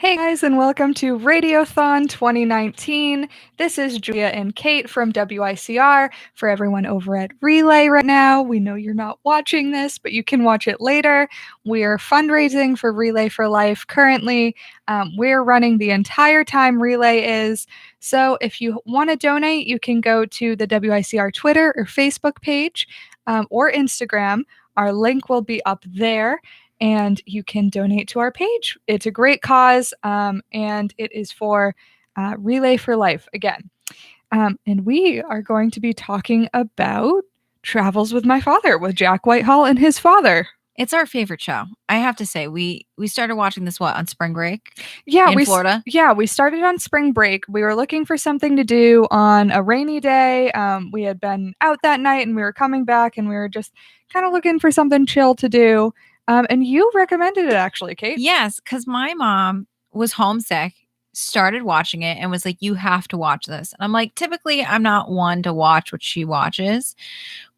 Hey guys, and welcome to Radiothon 2019. This is Julia and Kate from WICR. For everyone over at Relay right now, we know you're not watching this, but you can watch it later. We are fundraising for Relay for Life currently. We're running the entire time Relay is. So if you want to donate, you can go to the WICR Twitter or Facebook page or Instagram. Our link will be up there and you can donate to our page. It's a great cause, and it is for Relay for Life again. And we are going to be talking about Travels with My Father with Jack Whitehall and his father. It's our favorite show. I have to say, we started watching this on spring break Yeah, in Florida. We started on spring break. We were looking for something to do on a rainy day. We had been out that night and we were coming back and we were just kind of looking for something chill to do. And you recommended it actually, Kate. Yes, because my mom was homesick, started watching it, and was like, "You have to watch this." And I'm like, typically, I'm not one to watch what she watches,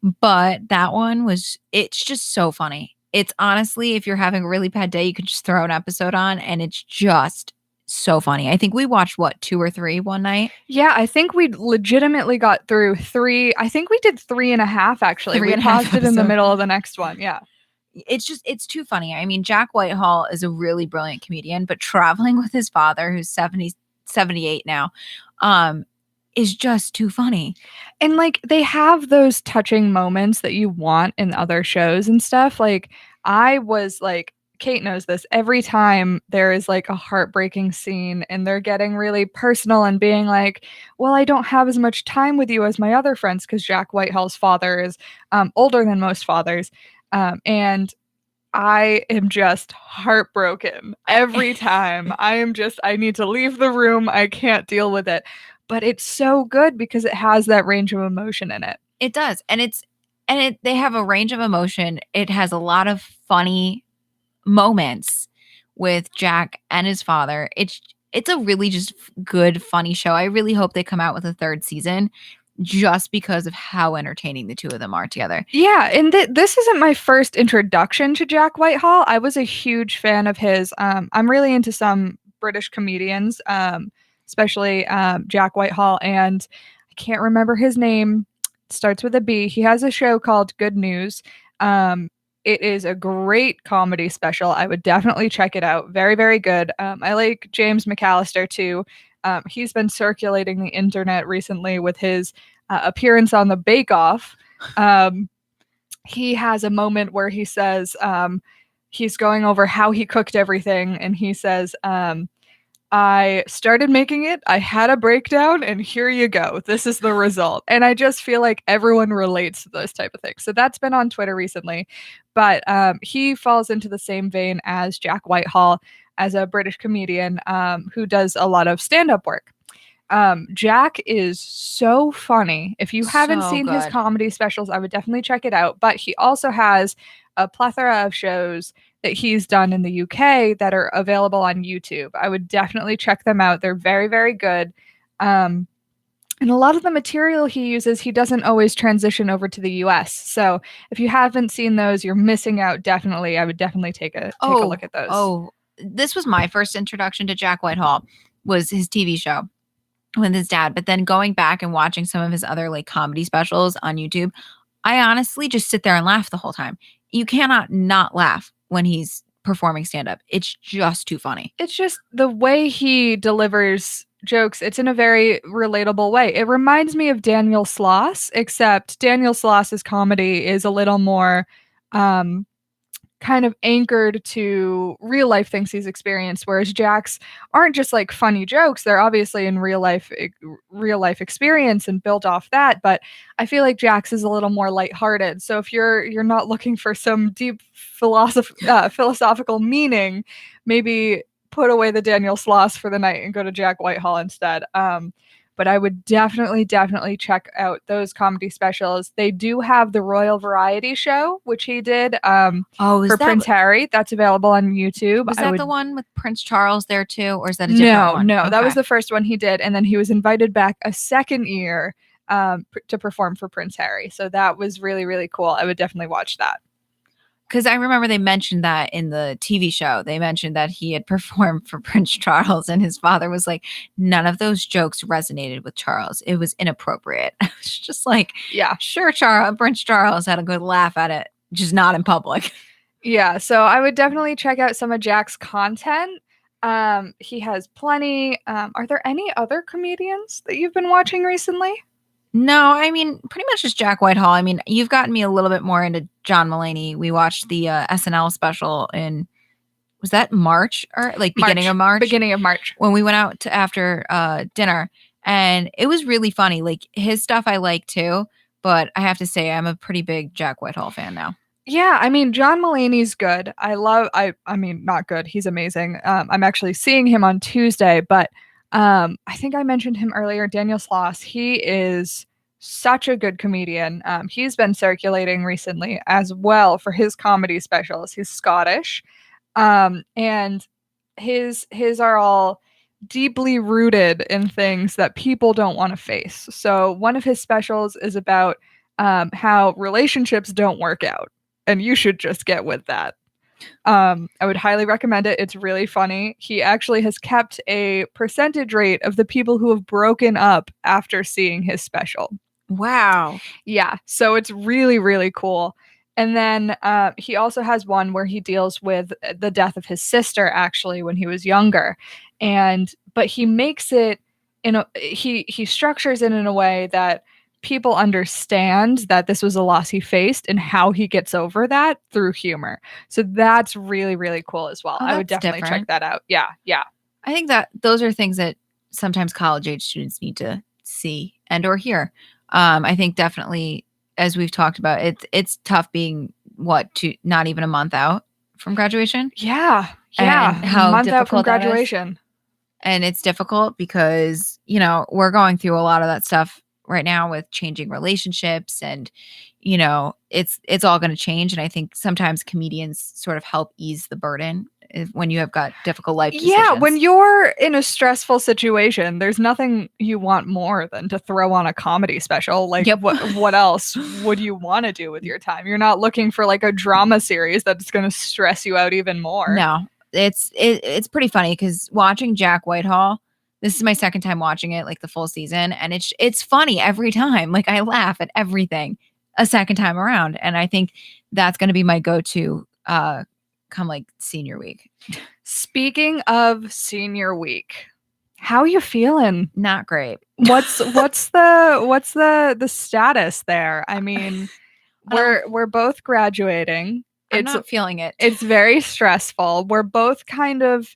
but that one it's just so funny. It's honestly, if you're having a really bad day, you can just throw an episode on, and it's just so funny. I think we watched, what, 2 or 3 one night? Yeah, I think we legitimately got through 3. I think we did 3.5 actually. Three We and a half paused it in the episodes. middle of the next one. Yeah. It's too funny. I mean, Jack Whitehall is a really brilliant comedian, but traveling with his father, who's 78 now, is just too funny. And like they have those touching moments that you want in other shows and stuff. Like I was like, Kate knows this, every time there is like a heartbreaking scene and they're getting really personal and being like, well, I don't have as much time with you as my other friends because Jack Whitehall's father is older than most fathers. And I am just heartbroken every time. I need to leave the room. I can't deal with it. But it's so good because it has that range of emotion in it. It does. They have a range of emotion. It has a lot of funny moments with Jack and his father. It's a really just good, funny show. I really hope they come out with a 3rd season just because of how entertaining the two of them are together. Yeah, and this isn't my first introduction to Jack Whitehall. I was a huge fan of his. I'm really into some British comedians, especially Jack Whitehall, and I can't remember his name. It starts with a B. He has a show called Good News. It is a great comedy special. I would definitely check it out. Very, very good. I like James McAllister too. He's been circulating the internet recently with his appearance on the Bake Off. He has a moment where he says he's going over how he cooked everything, and he says, I started making it, I had a breakdown, and here you go. This is the result. And I just feel like everyone relates to those type of things. So that's been on Twitter recently. But he falls into the same vein as Jack Whitehall as a British comedian who does a lot of stand-up work. Jack is so funny. If you haven't seen his comedy specials, I would definitely check it out. But he also has a plethora of shows that he's done in the UK that are available on YouTube. I would definitely check them out. They're very, very good. And a lot of the material he uses, he doesn't always transition over to the US. So if you haven't seen those, you're missing out. Definitely, I would definitely take a look at those. This was my first introduction to Jack Whitehall, was his TV show with his dad. But then going back and watching some of his other like comedy specials on YouTube, I honestly just sit there and laugh the whole time. You cannot not laugh when he's performing stand-up. It's just too funny. It's just the way he delivers jokes. It's in a very relatable way. It reminds me of Daniel Sloss, except Daniel Sloss's comedy is a little more kind of anchored to real life things he's experienced, whereas Jack's aren't just like funny jokes. They're obviously in real life experience and built off that, but I feel like Jack's is a little more lighthearted. So if you're not looking for some deep philosophical meaning, maybe put away the Daniel Sloss for the night and go to Jack Whitehall instead. But I would definitely check out those comedy specials. They do have the Royal Variety Show, which he did for Prince Harry. That's available on YouTube. Was that the one with Prince Charles there too? Or is that a different one? No, okay. That was the first one he did. And then he was invited back a second year to perform for Prince Harry. So that was really, really cool. I would definitely watch that. because I remember they mentioned that in the TV show. They mentioned that he had performed for Prince Charles, and his father was like, none of those jokes resonated with Charles. It was inappropriate. I was just like, Yeah. sure, Prince Charles had a good laugh at it, just not in public. Yeah, so I would definitely check out some of Jack's content. He has plenty. Are there any other comedians that you've been watching recently? No, I mean, pretty much just Jack Whitehall. I mean, you've gotten me a little bit more into John Mulaney. We watched the SNL special in, was that March or like beginning of March? Beginning of March. When we went out to after dinner, and it was really funny. Like his stuff I like too, but I have to say I'm a pretty big Jack Whitehall fan now. Yeah, I mean John Mulaney's good. I mean not good. He's amazing. I'm actually seeing him on Tuesday, but I think I mentioned him earlier, Daniel Sloss. He is such a good comedian. He's been circulating recently as well for his comedy specials. He's Scottish. And his are all deeply rooted in things that people don't want to face. So one of his specials is about how relationships don't work out, and you should just get with that. I would highly recommend it. It's really funny. He actually has kept a percentage rate of the people who have broken up after seeing his special. Wow. Yeah, so it's really, really cool. And then he also has one where he deals with the death of his sister, actually, when he was younger. But he makes it he structures it in a way that people understand that this was a loss he faced and how he gets over that through humor. So that's really, really cool as well. Oh, I would that's definitely check different. that out. Yeah, yeah. I think that those are things that sometimes college age students need to see and or hear. I think definitely, as we've talked about, it's tough being not even a month out from graduation. Yeah, And yeah. how Month out from difficult that is. graduation. And it's difficult because, we're going through a lot of that stuff right now with changing relationships, and it's all going to change. And I think sometimes comedians sort of help ease the burden when you have got difficult life decisions. Yeah, when you're in a stressful situation, there's nothing you want more than to throw on a comedy special. Like, Yep. what else would you want to do with your time? You're not looking for like a drama series that's going to stress you out even more. No, it's pretty funny because watching Jack Whitehall, this is my second time watching it, like the full season, and it's funny every time. Like I laugh at everything a second time around, and I think that's going to be my go-to come like senior week. Speaking of senior week, how are you feeling? Not great. What's the status there? I mean, we're both graduating. I'm not feeling it. It's very stressful. We're both kind of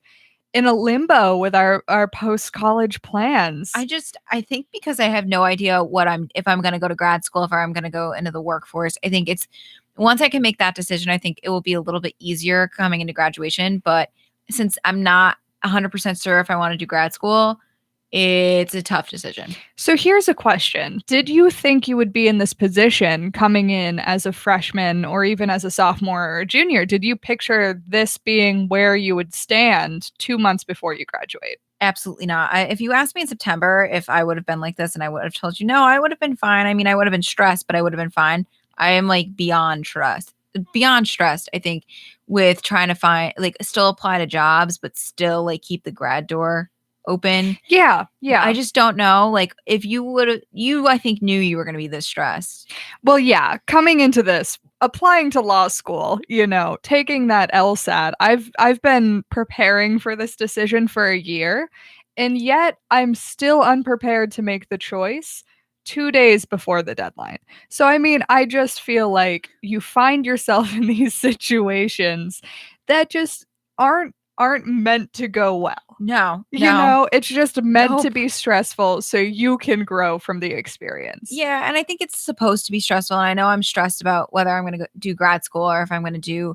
in a limbo with our post-college plans. I think because I have no idea if I'm going to go to grad school, if I'm going to go into the workforce. I think once I can make that decision, I think it will be a little bit easier coming into graduation. But since I'm not 100% sure if I want to do grad school, it's a tough decision. So here's a question. Did you think you would be in this position coming in as a freshman or even as a sophomore or a junior? Did you picture this being where you would stand 2 months before you graduate? Absolutely not. If you asked me in September if I would have been like this, and I would have told you, no, I would have been fine. I mean, I would have been stressed, but I would have been fine. I am like beyond stressed, I think, with trying to find, like, still apply to jobs, but still like keep the grad door open. Yeah. I just don't know. Like, if I think knew you were going to be this stressed. Well, yeah, coming into this, applying to law school, taking that LSAT, I've been preparing for this decision for a year, and yet I'm still unprepared to make the choice 2 days before the deadline. So, I mean, I just feel like you find yourself in these situations that just aren't meant to go well. No. It's just meant to be stressful so you can grow from the experience. Yeah, and I think it's supposed to be stressful. And I know I'm stressed about whether I'm going to do grad school or if I'm going to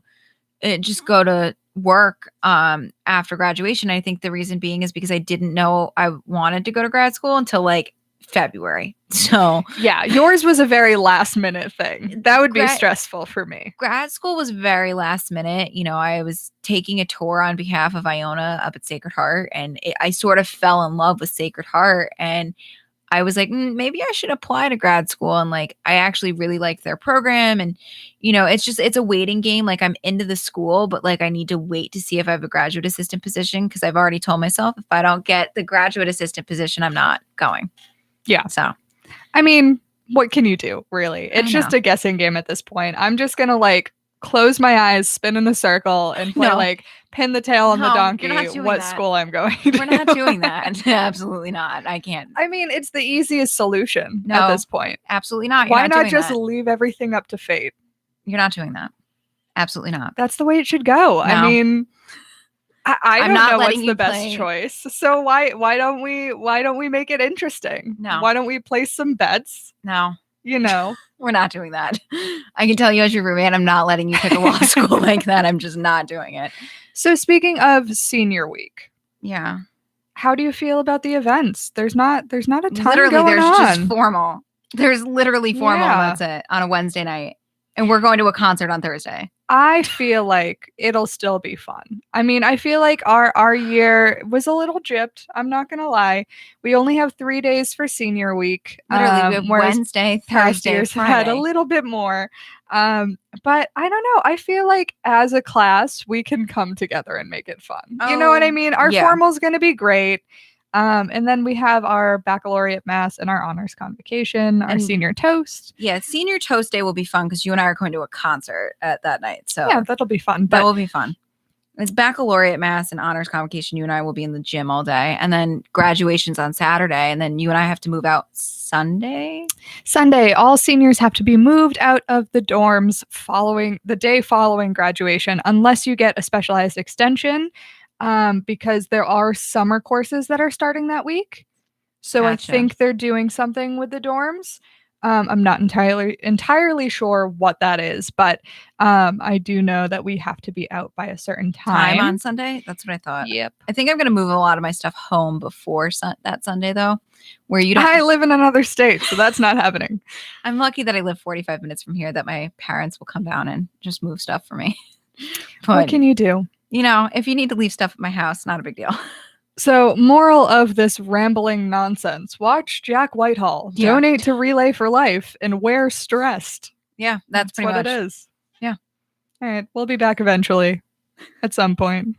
just go to work after graduation. I think the reason being is because I didn't know I wanted to go to grad school until like February. So yeah, yours was a very last minute thing. That would be stressful for me. Grad school was very last minute. I was taking a tour on behalf of Iona up at Sacred Heart, and I sort of fell in love with Sacred Heart, and I was like, maybe I should apply to grad school. And like, I actually really liked their program. And, it's a waiting game. Like, I'm into the school, but like, I need to wait to see if I have a graduate assistant position because I've already told myself if I don't get the graduate assistant position, I'm not going. Yeah. So, I mean, what can you do, really? It's just know. a guessing game at this point. I'm just going to like close my eyes, spin in the circle, and play No. like pin the tail on the No, you're donkey not doing what that. school I'm going to. We're not doing that. Absolutely not. I can't. I mean, it's the easiest solution No, at this point. Absolutely not. Why You're not doing just that. leave everything up to fate? You're not doing that. Absolutely not. That's the way it should go. I No. mean, I I'm don't not know letting what's you the best play- choice. So why don't we make it interesting? No. Why don't we place some bets? No, You know. we're not doing that. I can tell you as your roommate, I'm not letting you pick a law school like that. I'm just not doing it. So speaking of senior week, Yeah. how do you feel about the events? There's not a ton Literally, going there's on. just formal. There's literally formal. Yeah. And that's it on a Wednesday night. And we're going to a concert on Thursday. I feel like it'll still be fun. I mean, I feel like our year was a little gypped. I'm not gonna lie. We only have 3 days for senior week. Literally, we have whereas Wednesday, past Thursday, years Friday. had a little bit more. But I don't know. I feel like as a class, we can come together and make it fun. You know what I mean? Our formal's gonna be great. And then we have our baccalaureate mass and our honors convocation, our senior toast. Yeah, senior toast day will be fun because you and I are going to a concert at that night. So yeah, that'll be fun. That will be fun. It's baccalaureate mass and honors convocation. You and I will be in the gym all day. And then graduation's on Saturday. And then you and I have to move out Sunday. All seniors have to be moved out of the dorms the day following graduation, unless you get a specialized extension. Because there are summer courses that are starting that week. So Gotcha. I think they're doing something with the dorms. I'm not entirely sure what that is, but I do know that we have to be out by a certain time on Sunday. That's what I thought. Yep. I think I'm going to move a lot of my stuff home before that Sunday, though, where you don't. I live in another state, so that's not happening. I'm lucky that I live 45 minutes from here, that my parents will come down and just move stuff for me. But, what can you do? If you need to leave stuff at my house, not a big deal. So, moral of this rambling nonsense: watch Jack Whitehall, donate to Relay for Life, and wear stressed. Yeah, that's pretty what much it is. Yeah. All right, we'll be back eventually, at some point.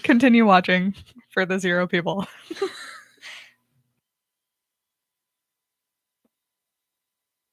Continue watching for the 0 people.